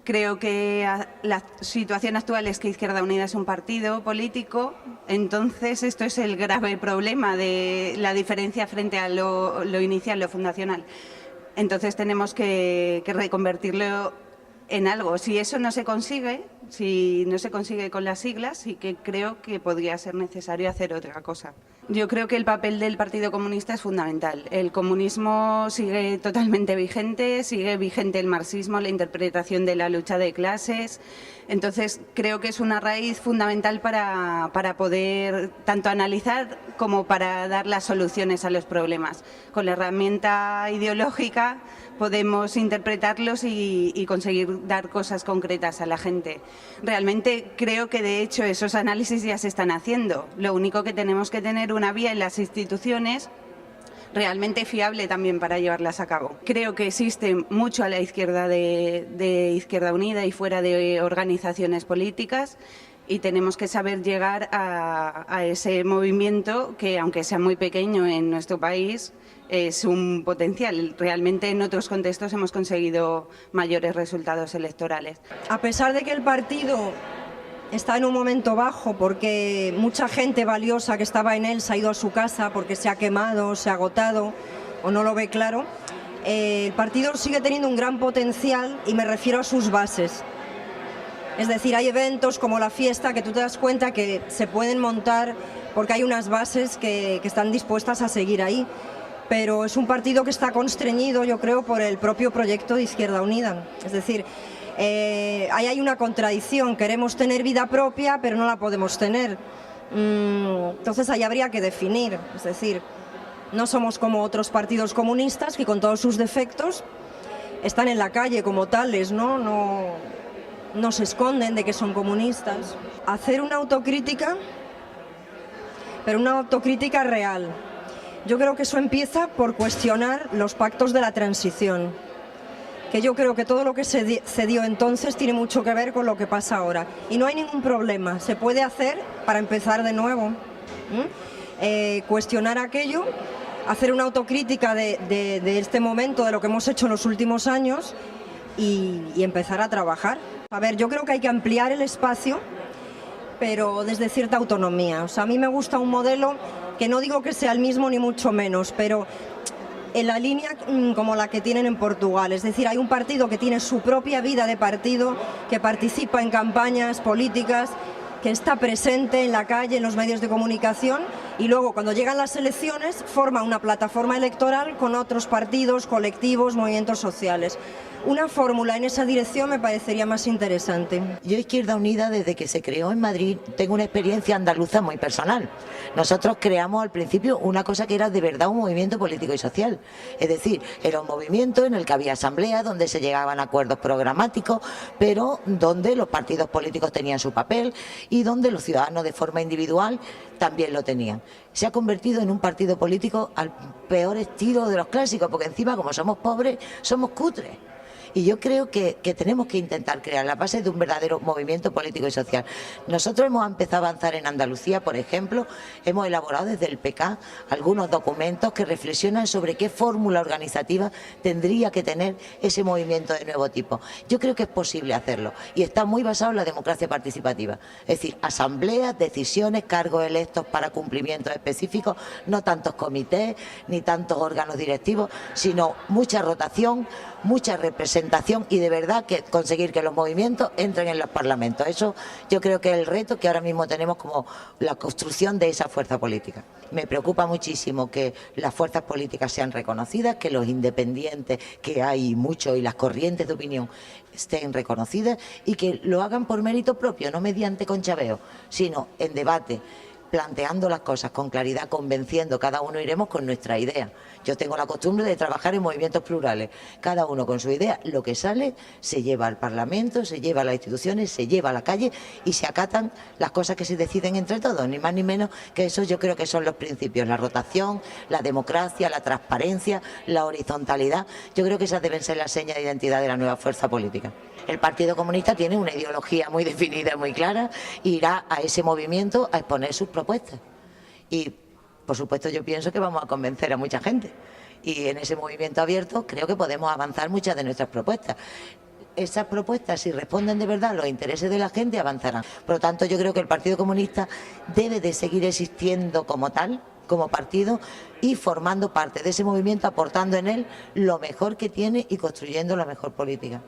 Creo que la situación actual es que Izquierda Unida es un partido político, entonces esto es el grave problema de la diferencia frente a lo inicial, lo fundacional. Entonces tenemos que reconvertirlo en algo. Si eso no se consigue, si no se consigue con las siglas, sí que creo que podría ser necesario hacer otra cosa. Yo creo que el papel del Partido Comunista es fundamental. El comunismo sigue totalmente vigente, sigue vigente el marxismo, la interpretación de la lucha de clases. Entonces, creo que es una raíz fundamental para poder tanto analizar como para dar las soluciones a los problemas. Con la herramienta ideológica podemos interpretarlos y conseguir dar cosas concretas a la gente. Realmente creo que, de hecho, esos análisis ya se están haciendo. Lo único que tenemos que tener una vía en las instituciones realmente fiable también para llevarlas a cabo. Creo que existe mucho a la izquierda de Izquierda Unida y fuera de organizaciones políticas y tenemos que saber llegar a ese movimiento que, aunque sea muy pequeño en nuestro país, es un potencial. Realmente en otros contextos hemos conseguido mayores resultados electorales. A pesar de que el partido está en un momento bajo porque mucha gente valiosa que estaba en él se ha ido a su casa porque se ha quemado, se ha agotado o no lo ve claro, el partido sigue teniendo un gran potencial y me refiero a sus bases. Es decir, hay eventos como la fiesta que tú te das cuenta que se pueden montar porque hay unas bases que están dispuestas a seguir ahí. Pero es un partido que está constreñido, yo creo, por el propio proyecto de Izquierda Unida. Es decir, ahí hay una contradicción. Queremos tener vida propia, pero no la podemos tener. Entonces ahí habría que definir. Es decir, no somos como otros partidos comunistas que con todos sus defectos están en la calle como tales, ¿no? No se esconden de que son comunistas. Hacer una autocrítica, pero una autocrítica real. Yo creo que eso empieza por cuestionar los pactos de la transición, que yo creo que todo lo que se dio entonces tiene mucho que ver con lo que pasa ahora. Y no hay ningún problema, se puede hacer para empezar de nuevo. Cuestionar aquello, hacer una autocrítica de este momento, de lo que hemos hecho en los últimos años y empezar a trabajar. A ver, yo creo que hay que ampliar el espacio, pero desde cierta autonomía. O sea, a mí me gusta un modelo que no digo que sea el mismo ni mucho menos, pero en la línea como la que tienen en Portugal. Es decir, hay un partido que tiene su propia vida de partido, que participa en campañas políticas, que está presente en la calle, en los medios de comunicación y luego cuando llegan las elecciones forma una plataforma electoral con otros partidos, colectivos, movimientos sociales. Una fórmula en esa dirección me parecería más interesante. Yo Izquierda Unida, desde que se creó en Madrid, tengo una experiencia andaluza muy personal. Nosotros creamos al principio una cosa que era de verdad un movimiento político y social. Es decir, era un movimiento en el que había asambleas, donde se llegaban a acuerdos programáticos, pero donde los partidos políticos tenían su papel y donde los ciudadanos de forma individual también lo tenían. Se ha convertido en un partido político al peor estilo de los clásicos, porque encima, como somos pobres, somos cutres. Y yo creo que tenemos que intentar crear la base de un verdadero movimiento político y social. Nosotros hemos empezado a avanzar en Andalucía, por ejemplo, hemos elaborado desde el PK algunos documentos que reflexionan sobre qué fórmula organizativa tendría que tener ese movimiento de nuevo tipo. Yo creo que es posible hacerlo y está muy basado en la democracia participativa. Es decir, asambleas, decisiones, cargos electos para cumplimientos específicos, no tantos comités ni tantos órganos directivos, sino mucha rotación, mucha representación y de verdad que conseguir que los movimientos entren en los parlamentos. Eso yo creo que es el reto que ahora mismo tenemos como la construcción de esa fuerza política. Me preocupa muchísimo que las fuerzas políticas sean reconocidas, que los independientes, que hay muchos, y las corrientes de opinión estén reconocidas y que lo hagan por mérito propio, no mediante conchabeo, sino en debate, planteando las cosas con claridad, convenciendo, cada uno iremos con nuestra idea. Yo tengo la costumbre de trabajar en movimientos plurales, cada uno con su idea, lo que sale se lleva al Parlamento, se lleva a las instituciones, se lleva a la calle y se acatan las cosas que se deciden entre todos, ni más ni menos que eso. Yo creo que son los principios, la rotación, la democracia, la transparencia, la horizontalidad. Yo creo que esas deben ser las señas de identidad de la nueva fuerza política. El Partido Comunista tiene una ideología muy definida, muy clara, e irá a ese movimiento a exponer sus propuestas. Y, por supuesto, yo pienso que vamos a convencer a mucha gente. Y en ese movimiento abierto creo que podemos avanzar muchas de nuestras propuestas. esas propuestas, si responden de verdad a los intereses de la gente, avanzarán. Por lo tanto, yo creo que el Partido Comunista debe de seguir existiendo como tal, como partido, y formando parte de ese movimiento, aportando en él lo mejor que tiene y construyendo la mejor política.